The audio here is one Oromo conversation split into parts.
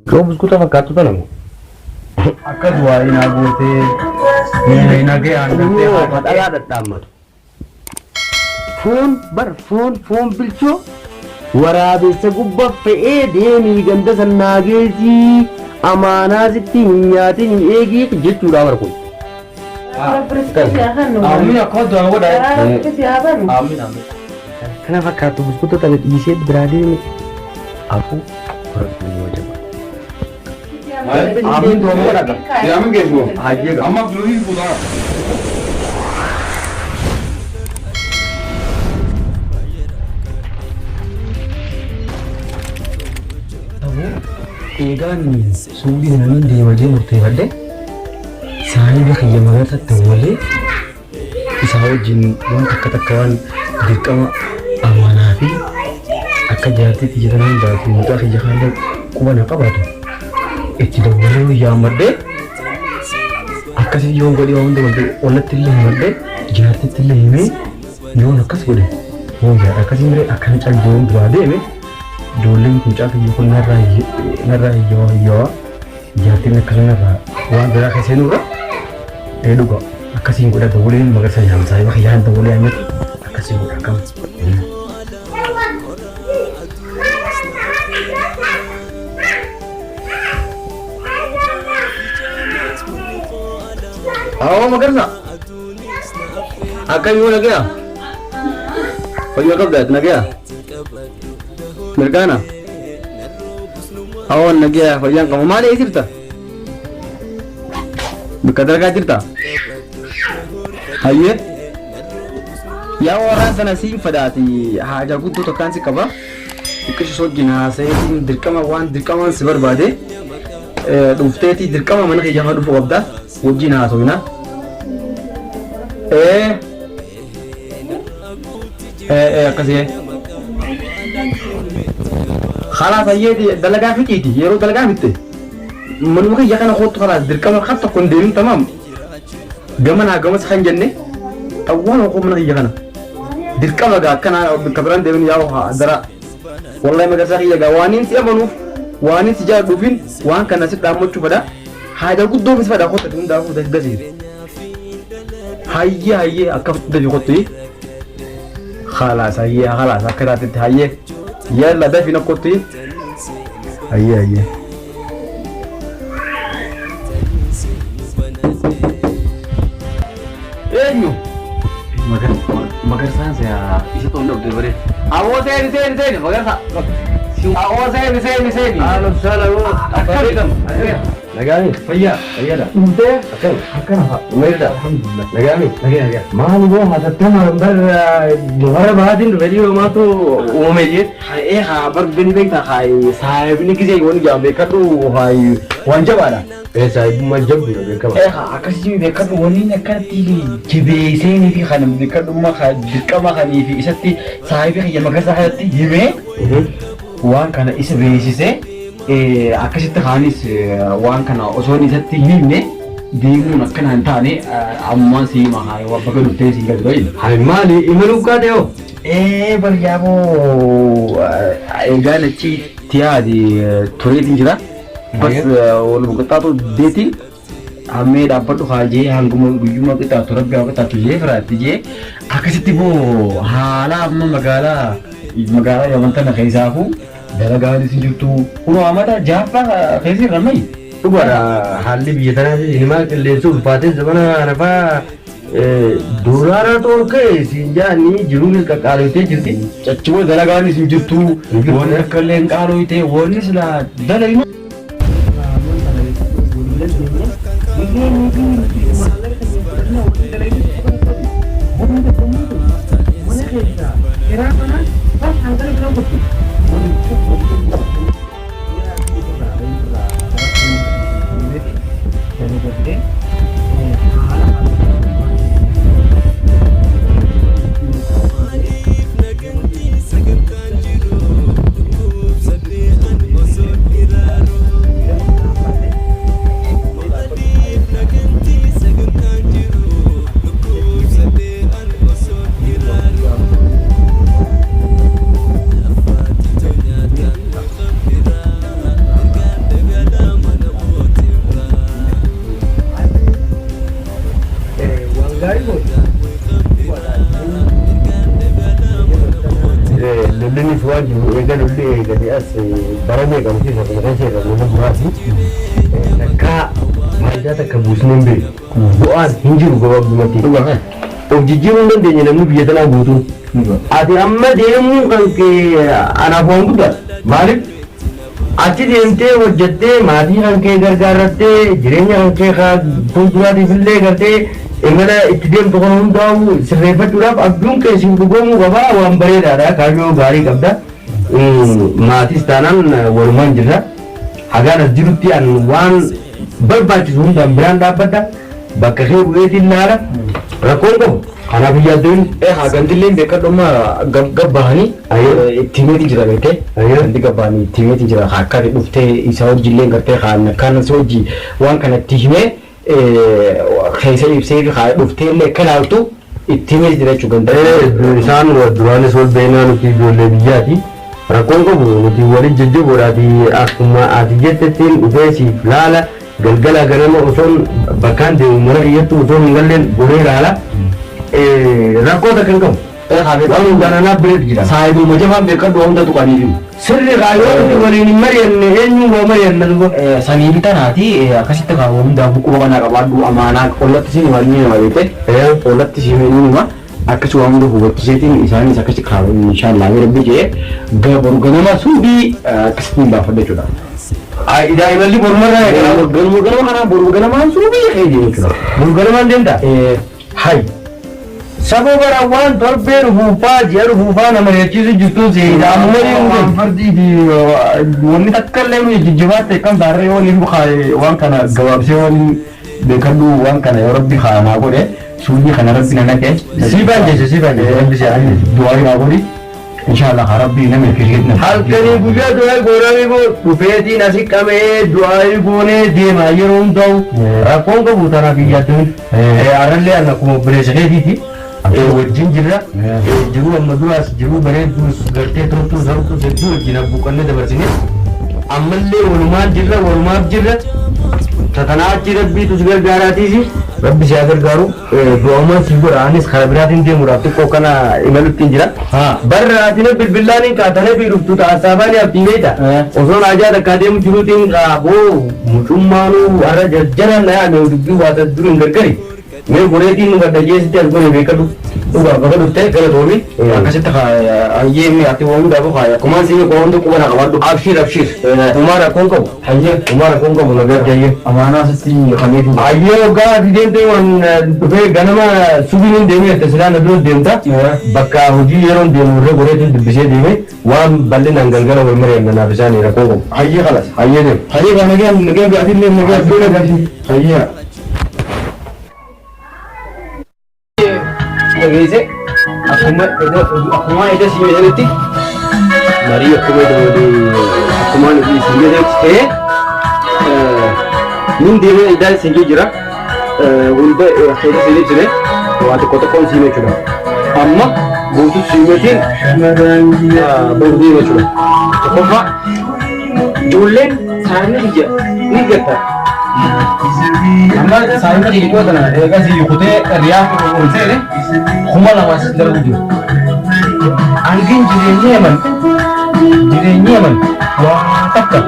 Kau buskuta fakkaatu talamu. Akka du'aayin gootee nagee aangatee haadha dhalaa dhadhaammatu. Foon bilchoo waraabessa gubbaa fe'ee deemii ganda sannaageetii amaanaa sitti hin nyaatin hin eegii jechuudha bara kun. Amiin akka du'aan godhaa. Kana fakkaatu buskuta tana dhiisee biraa deeme afuu horatanii yoo jaba. Amin tuh mau ada. Ya amin guys bu. Aja. Amma beli putar. Eegaan suudii namni deemaa murteeffadhe saayiba kiyya magaalatti malee isaa wajjin waan takka waan dirqama amanaa fi akka jaartiitti jedhaman baatu mucaa kiyya haalaan quba na qabaatu. Itti dabalee yaammadhee akkasii yoon godhee waan dabalatee walitti illee himadhee jaartitti illee himee yoon akkas godhe hoogaa akkasii miree akkana caljoon duraa deeme ijoolleen mucaa kiyya kun narraa hiyyawaa jaartiin akkana narraa waan biraa keessee nurra dhuga akkasiin godha dabaleen magarsa yaamsaa yoo hiyyaan dabalee haamatu akkasiin godha akkam. Awak makan tak? Akan you lagi ya? Pagi makan dah, lagi ya? Mereka na? Awak lagi ya? Pagi yang kamu mana isir tak? Berkadar kajir tak? Aye? Ya orang sana sih fadati haja kutu tekan si kaba. Ikut sosok gina saya dirkama sebar bade. Dufteti dirkama mana kerja madu fobda. Wajib nak soalnya. Kasih. Kalau saya di dalaga fikiti, ya ro dalaga fitte. Menurut saya kan aku tuh kalau dirkam khatta kondem tamam. Gamana sekarang jenne. Awal aku mana ya kan. Dirkam agak kana kabaran demin ya dara. Wallahi magasah ya gawanin siapa nu? Wanin sejak dufin, wan kan nasib tamu cuba dah. Haja guddoo bis fada khota tun da khota gazir hayye akaf da khoti khalas akarat hayye yalla da fina khoti hayye enyu magar san saya isi to ndok de bare awo sen magar sa awo sen halo salam assalamualaikum Lagami, Faya dah. Udah, akan apa? Mereka, alhamdulillah. Lagami. Mana gua hata tamam luar bahatin video mah tu umumnya. Habar bini baik tak hai. Saya bini kisah yang jam dekat tu hai. Wajib ada. Saya wajib juga dekat. Akasih dekat wani dekat tili. Cibi sini fi khanam dekat rumah dekat makan ini. Isati saya yang makan saya tili. Wan kana is beisi akkasitti kaanis waan kana osoo isatti himne deemuun akkanaan taane amma si mahaa bakka dhuftee si galba'in. Hai maali imaluu kaate hoo? Baryaaboo egaa lachi tiyaadi tureetiin jira. Bas wal buqaxaatu deetiin ammee dhaabbadhu haajee hanguma guyyuma qixaatu rabbi haa qixaatu jee firaatti jee akkasitti boo haala amma magaalaa yamantana keessaafu dalagaan isin jirtu kuno amata jaffa keessi ramai dubara halli biyya tanaa himaa qilleensuuf baatee zamana rafaa duraara tolkee isin jaanii jiruunis qaqqaalotee jirti cachiboo dalagaan isin jirtu waan akka illee qaalootee waan isla dalagina as barame kan sih satu kan sih kalau membuat takka maida takka busnin be doan hinjir gaba gumati o jijjiirun dandeenya namni biyya tanaa guutuun ati amma deemuu kan kee anaaf waan guddaa maaliif achi deemtee hojjettee maatii kan kee gargaarrattee jireenya kan kee fuulduraatiif illee gartee imala itti deemtu kan hundaa'u sirreeffachuudhaaf abjuun kee siif dhugoomuu qabaa waan bareedaadha kaayyoo gaarii qabda maatis taanaan walumaan jirra hagaan as jirutti an waan barbaachisu hundaan biraan dhaabbadha bakka kee bu'eetiin laala rakkoon qabu kanaaf yaaddoon hagantillee beekadhuma gabbahanii ittimeetiin jira beekee wanti gabbahanii ittimeetiin jira akkati dhuftee isa hojiillee gartee kan isa hojii waan kanatti himee keessa ibsee dhuftee illee kanaaltu ittimeetiin jira jechuudha. Isaan duraanis wal beeknaa nuti ijoollee biyyaati rakkoon qabu nuti waliin jajjaboodhaati akkuma ati jettettiin dhufee siif laala galgala ganama osoon bakkaan deemu mana kiyyattu osoon hin galleen goree laala rakkoota kan qabu. Waan hundaanaa bireetu jira. Saayiduma jabaan beekadhu hunda tuqaniifi. Sirri raayyoon waliin hin mari'anne eenyuun waa mari'anna duba. Sanii bitanaati akkasitti kaa'u hundaa buqquma kanaa qabaadhu amaanaa qollatti siin waliin nama beekte qollatti siin nima akkasuma hunda hubachiiseetiin isaanis akkasi kaa'u inshaallah rabbi jee gabaru ganama suudii akkasitti baafadha jechuudha. Daa'imalli borumarraa ganama kanaa boru ganamaan suudii eegee jechuudha. boru ganamaan deemta. Hai. Sababa rawan torbee rufuufaa ji'a rufuufaa nama reechisu jirtu seedamu waan fardii fi wanni takka illee nuyi jijjibaatti kan taarree waliin buqaa'e waan kana gabaabsee waliin beekadhu waan kana yoo rabbi naa godhe suudii kana rabbi na naqe siifaan jecha rabbi si'anii du'aa naa godhi inshaallah rabbi nama kirkit na halkanii guyyaa du'aa goonamii boo dhufeetiin asi qabee du'aa goonee deemaa yeroo hundaa'u rakkoon qabu tanaaf iyyaattuun arallee akkuma bileessa keetiiti wajjin jirra jiruu amma duraas jiruu bareedduus gartee tortuu sartuu hedduu wajjin abbuuqannee dabarsine ammallee walumaaf jirra tatanaa achi rabbiitu si gargaaraatiisi rabbi si haa gargaaru du'aumaan si godha anis karaa biraatiin deemuudhaaf xiqqoo kana imaluttiin jira barra atina bilbillaaniin kaatane fi dhuftu taasaabaanii abdiin beeyta osoon ajaa takkaa deemu jiruutiin qaaboo mucummaanuu warra jarjaran na yaame dubbii waata durin gargari mee goreetiin nu gadda jeesitti as gone beekadhu dhugaa bakka dhuftee galatoomi akkasitti hayyee mi ati waan hundaa bukaa akkumaan siini koo hundi qubana qabadhu abshir umaa rakkoon qabu hayyee umaa rakkoon qabu nagar jayyee amaanaa sitti kameetu hayyee waggaa ati deemtee waan dhufee ganama subiin deemee itti silaan aduu deemta bakka hojii yeroon deemu irra goreetiin dubbisee deeme waan bal'inaan galgala wal mari'anna naaf isaanii rakkoon qabu hayyee kalas hayyee deemu hayyee gaa nagee gaafiillee nagee hayyee Ageze, akkuma eda si jedhanitti marii akkuma nuti si jedhanitti min deemee iddaan isin jira hunda keessa si jire waan tokko tokkoon si jechuudha. Amma guutuu si meetiin boru deema jechuudha. Tokkoffaa ijoolleen isaanii ni gatta. amma saayinaa dhiibboo kana eegas kutee riyaa ol seene kuma lamaa si darbu jiru. Angin jireenyi yaman waa takka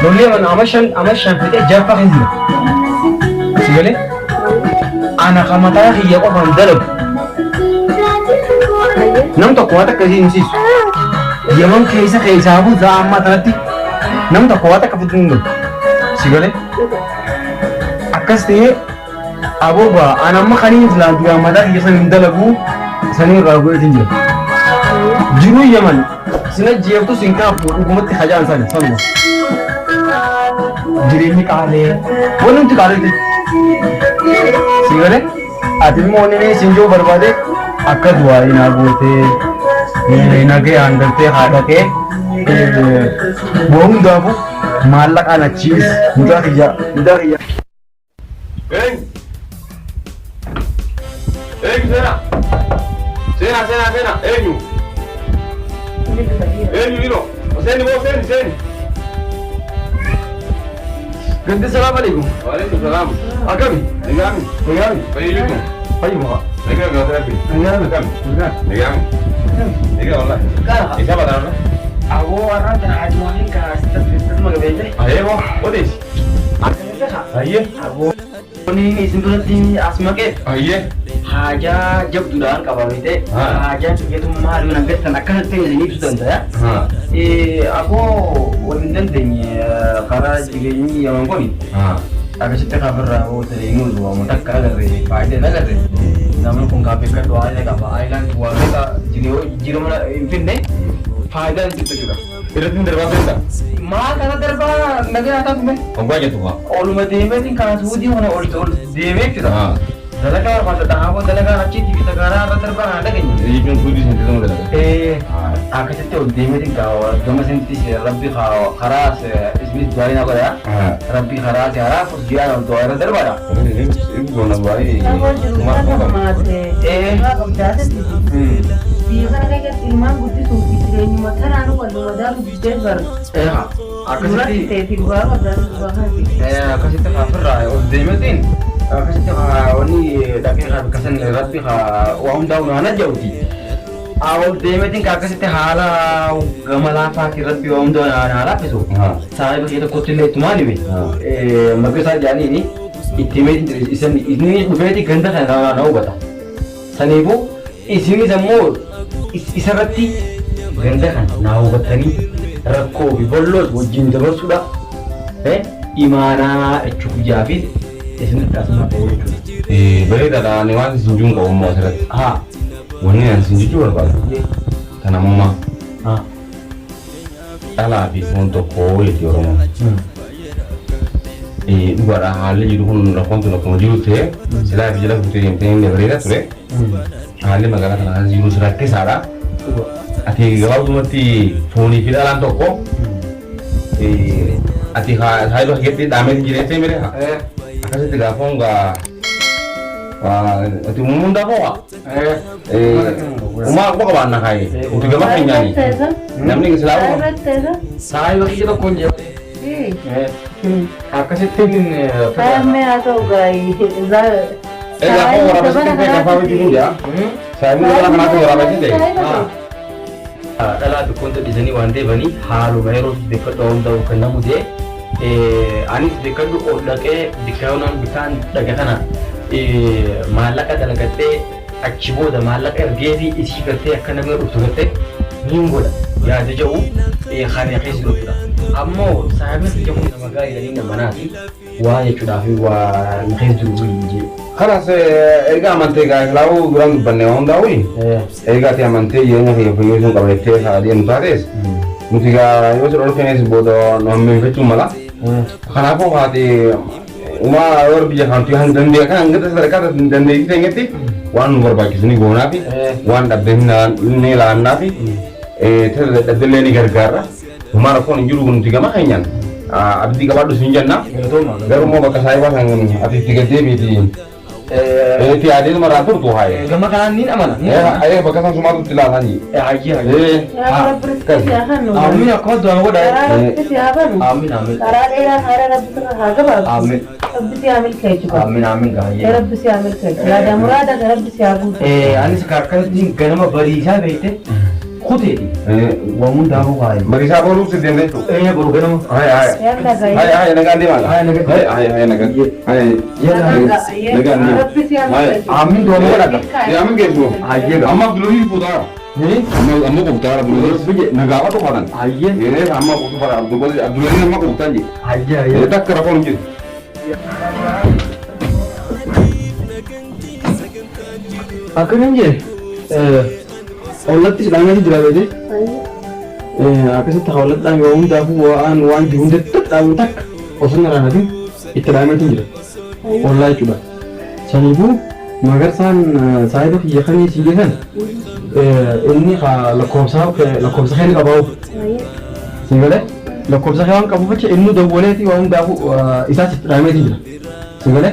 lolli yaman ama shan fedhee jaffa kan jira. Si galee ana kan mataa kiyya qofaan dalagu nam tokko waa takka siin siisu yaman keessaa buusaa amma kanatti nam tokko waa takka fiduun galu. Si galee akkas ta'ee abooba an amma kanii islaantu mataa kiyya san hin dalagu sanii irraa godhatiin jira. Jiruu yaman sina jeeftu sin kaafu dhugumatti hajaan sana sanuma. Jireenyi qaalee wanti nuti qaalee si galee ati immoo inni sin jiru barbaade akka du'aa inaa gootee nagee hangaltee haadhatee waan hundaafu maallaqaan achiis mucaa kiyya. Sena, enyu. Enyu hilo. Seni. Ganti salam alaikum. Waalaikumsalam. Akami? Negami. Fayyukum. Fayyuma. Nega gak terapi. Negami. Negami. Nega wallahi. Isa apa tanah? Aku orang terhadap mungkin ke magabete. Ayo, odis. Akan itu kah? Ayo. Aku ini sebenarnya asma ke. Ayo. Haja jab dulaan kababete. Ah. Haja itu mahal menangkat tenaga hati ini sudah entah ya. Aku wanita dengan karena juga ini yang aku ni. Aku cerita kabar aku teringul dua mutak kalah dari pada negara dari. Namun kung kafe kan doa ni kapa island dua mereka jiro mana infin deh. Fayda itu juga. Iratin derbaga ita. Ma kana derba negara atas me. Kau aja tuh. Olu me deme tin kana sudi mana ol deme kita. Dalaga pada tahabu dalaga acik kita kana derba ada kan. Ini pun sudi sendiri tuh dalaga. Aku cerita ol deme tin kau doma senti sih Rabbi kau kharas ismi jualin apa ya? Rabbi kharas ya harap dia untuk ada derba dah. Ibu gua nak buat ini. Biasanya kayak ilman bukti suci sini macam anu kalau modal bukti baru. Aku Murah cerita. kita tiga modal bahasa. Aku cerita kabar ol deme tin. Aku cerita ini tapi kalau kesan Rabbi kau uang daun anak jauh di. Awal deme tin kakak cerita hala gamala fakir Rabbi uang daun anak itu. Saya begitu kotil itu mana ni? Maka saya jadi ini. Itimate ini berarti ganda kan tahu bata. Sanibu isini semua isarati ganda kan tahu bata ni rakko bibollos wajin terus sudah. Imana cukup jafis isini kasih apa itu. Beri dah ni wan sinjung kau mau serat. Wani yang sinjung apa? Tanah mama. Tala habis untuk kau itu orang. Dua hal itu pun nak kontu nak menjual tu, sila bijak betul yang penting leverage tu, hal ini magana tanah jiru serat ke sara, ati gawat tu mati phone ini dalam toko, ati hai lo hati damai jiru tu mere, akan setiap phone ga, ati munda apa? Umar apa kawan nak hai, untuk gambar penyanyi, namanya selalu. Saya bagi kita kunci. Aku cerita ni. Saya atau gay, zat. Aku orang mesti kita apa begitu ya? Saya mula nak nak orang begitu deh. Dalam tu konten di sini wande bani halu baru dekat tahun tahun kena mudi. Anis dekat tu orang ke dikaunan bukan dekat sana. Malak adalah kata acibo dah malak ergedi isi kata akan nama utuh kata minggu dah. Ya jauh khani khis dulu dah. Ammo saya mesti jauh nama gaya ini nama nasi. Wah ya sudah wah khis dulu ini. Karena erga mantega kalau orang benda orang dawi, erga tiap mantega yang yang punya kalau itu hadiah nutares, mutiga itu orang kena bodoh nama itu malah. Karena apa hati uma orang bijak hantu dan dia kan kita mereka dan dia kita ingat wan berbagi sini guna pi, wan dabden nila napi, terdapat ni gara-gara, umar pun juru guna tiga makanya, abdi tiga badu sinjan na, baru mau bakas saya pasang abdi tiga debi tiada itu meratur tuh hai. Makanan ini aman. Ayo bakasan semua tu tilah lagi. Ya kalau bersiapan. Amin aku doa aku dah. Bersiapan. Amin amin. Karena dia harga betul harga berapa? Amin. Bersiamil kayak juga. Amin amin gaya. Harga bersiamil kayak. Ada murah ada harga bersiapan. Ani sekarang ni kenapa berisa bete? Khude. Wamun dah aku gaya. Berisa baru sedang itu. Baru kenapa? Hai. Yang dah gaya. Hai naga di mana? Hai naga. Hai naga. Hai. Ya Harga Naga. bersiamil kayak. Amin doa aku dah. Ya amin kesu. Aja. Amma dulu ini putar. Amma ko putar dulu. Naga apa tu kan? Aja. Ini amma ko putar Abdul ini amma ko putar je. Aja Ya ya. tak kerap orang je. Aku ni je. Allah tidak nanti jelas aja. Aku sih tahu lah yang dah wan di hundet tahu tak. Osun nara nanti itu ramai tu je. Allah itu dah. Sanibu, magar saya tu ia kan sih kan. Ini lakom sah ni kabau. Sehingga lakom sah yang kabau macam ini dah boleh ti orang dah isa ramai tu je. Sehingga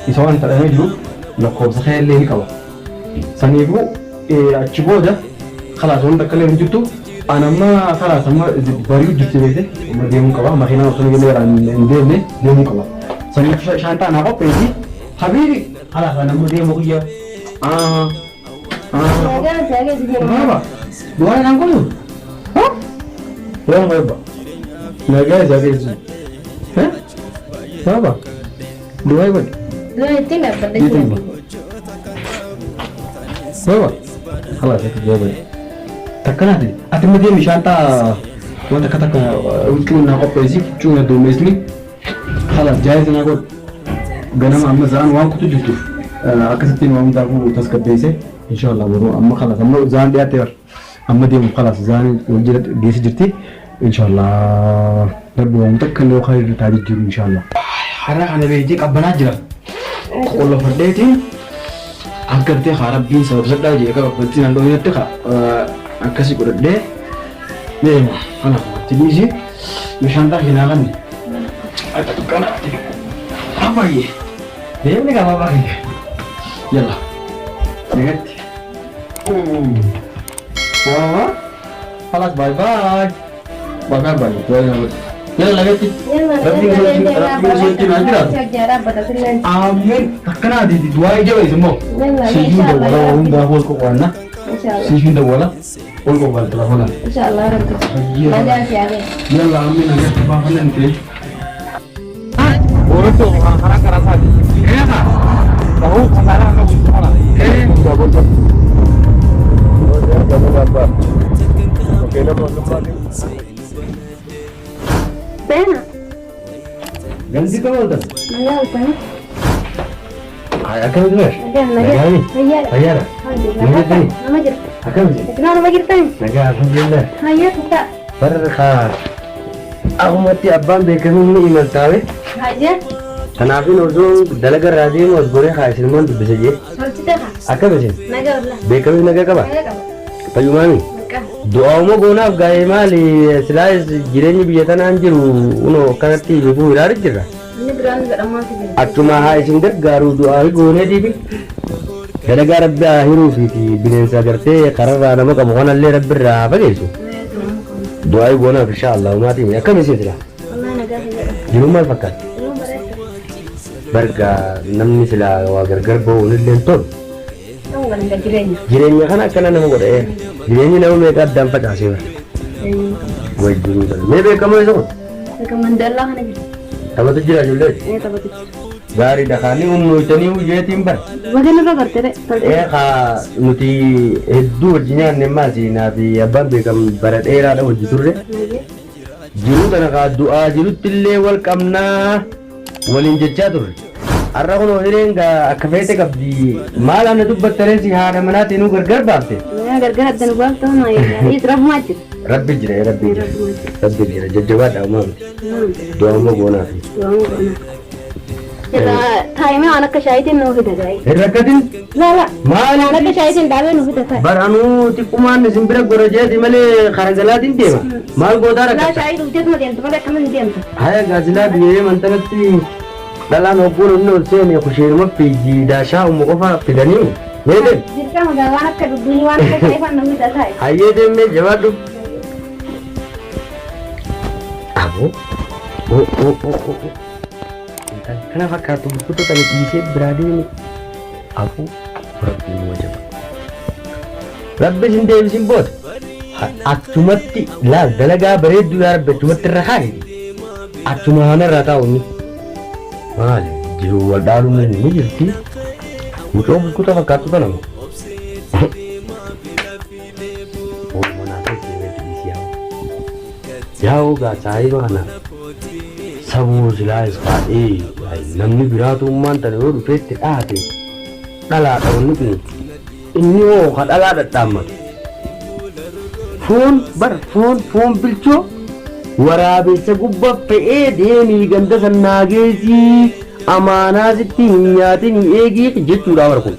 isawan tak ramai dulu lakom sah ni kabau. Sanibu cibo dah. خلاص وانت كلام جبتو انا ما خلاص ما بريو جبت بيته ما ديمو كبا ما خينا وصلنا كده ندير ديمو كبا سني شانتا انا بقى بيجي حبيبي خلاص انا مو ديمو كيا Saya بابا دواء نقول ها Wah baba. Naga zagezu. Baba. Dua ibu. Dua itu nggak penting. Baba. Halas itu baba. Takkan ada. Ati mudi mishanta. Wanda kata ucu na opezi ucu na domesni. Halas jaiz na ko. Ganam amma zan wa kutu jitu. Akasitin wa mutaku taskabese. Inshallah baro amma khalas amma zan dia ter. amma dai خلاص زاني وجدت ديس جرتي ان شاء الله ربي ومتكن لو خير تاريخ ان شاء الله حرا انا بيجيك ابنا جرا كل فديتي انكرتي خربين سبب سدا جي ka بنتي نندو يتخا اكسي قدده نيم انا تديجي مش عندك هنا غني اتكنا apa ye ini enggak apa-apa يلا نجت Wah, خلاص باي باي باي باي باي يلا لقيتي آمين تكنا دي دواي جوي سمو سيجون دولا وندا هول كوانا سيجون دولا هول كوانا تلافونا إن شاء الله رب هذا في عليه يلا آمين أنا تبغى انت Urut orang kerasa di. Enak. Tahu kamera enggak bisa mana? Enggak boleh. Oke, Pena ganti kamu tuh. Nggak pena Akan itu mas? ada lagi ayah Ayah. nama jer Akan sih. kenapa nama kita Naga alhamdulillah. ayah kita Berkah. Aku mati abang bekerja ini iman tahu. ayah Kenapa nuzul dalaga radio mas boleh hasil mana tuh bisa je? harus kita kah Akan sih. naga ulah Bekerja naga apa? naga kah Payumani. mereka Doa mau guna gaya mali selain jirenya biatan anjir uno kanati ibu irari jira. ini beran nggak ada mati Acuma hai singder garu doa gune di bi. Gara-gara hiru fiti binin sagarte karena nama kamu kan alle rabbir apa gitu. Doa guna insyaallah mati ya kami sih lah. Allah naga saja Di rumah fakat. lu mereka Barga namni sila wa gargar bo ulen ton. kamu nggak ada jirenya Jirenya kan akan nama gode. Jirenya nama mereka dampak hasil. Wajib dulu. Mebe kamu itu. mereka mendalah nih Apa tu jira jual? ini tahu tuh Gari dakani tani uje timbar. bagaimana kau kerja deh Ka nuti eddu wajnya nemasi nabi abban bekam barat era da wajju turre. Jiru tana ka du'a jiru tille wal kamna walin jecha turre. Arra kono hirenga akafete kabdi mala na dubbattare si hada manati nu gargar baafte. ya gara-gara dan gua tuh nah ini terap macet Rabbi jira rabbi jira jajjawa da ma. Doa mo gona fi. kita time anak kesyaitin nuh kita guys Rakatin lah mala anak kesyaitin dawe nuh kita tay baranu ti kuman simbira goraje di male kharagalatin tema. Mal godara lah syait ujian mah dia tuh mereka kan dia tuh haya gazila biye mantanati dalan ogul no sene khushir ma piji da sha mu kofa pidani mede jirka mah gak anak ke dunia anak kesyaitan nuh kita tay haye de me jawadu abu o kenapa kartu buku tuh tadi isi berada ini aku berarti wajib rabbi sinte simbot acumati la dalaga beredu ya rabbi cuma terhari acuma hana rata ini mal jiru wadalu ini jadi buku tuh kartu kan aku oh mana tuh ini siapa jauh gak cahaya mana sabu silas ka namni biratu man tan ro fete ate dala da wonni inni o ka dala da tamma phone bilcho warabe se gubba fe de ni ganda sannagezi amana zitti nyati ni egi jitu da warku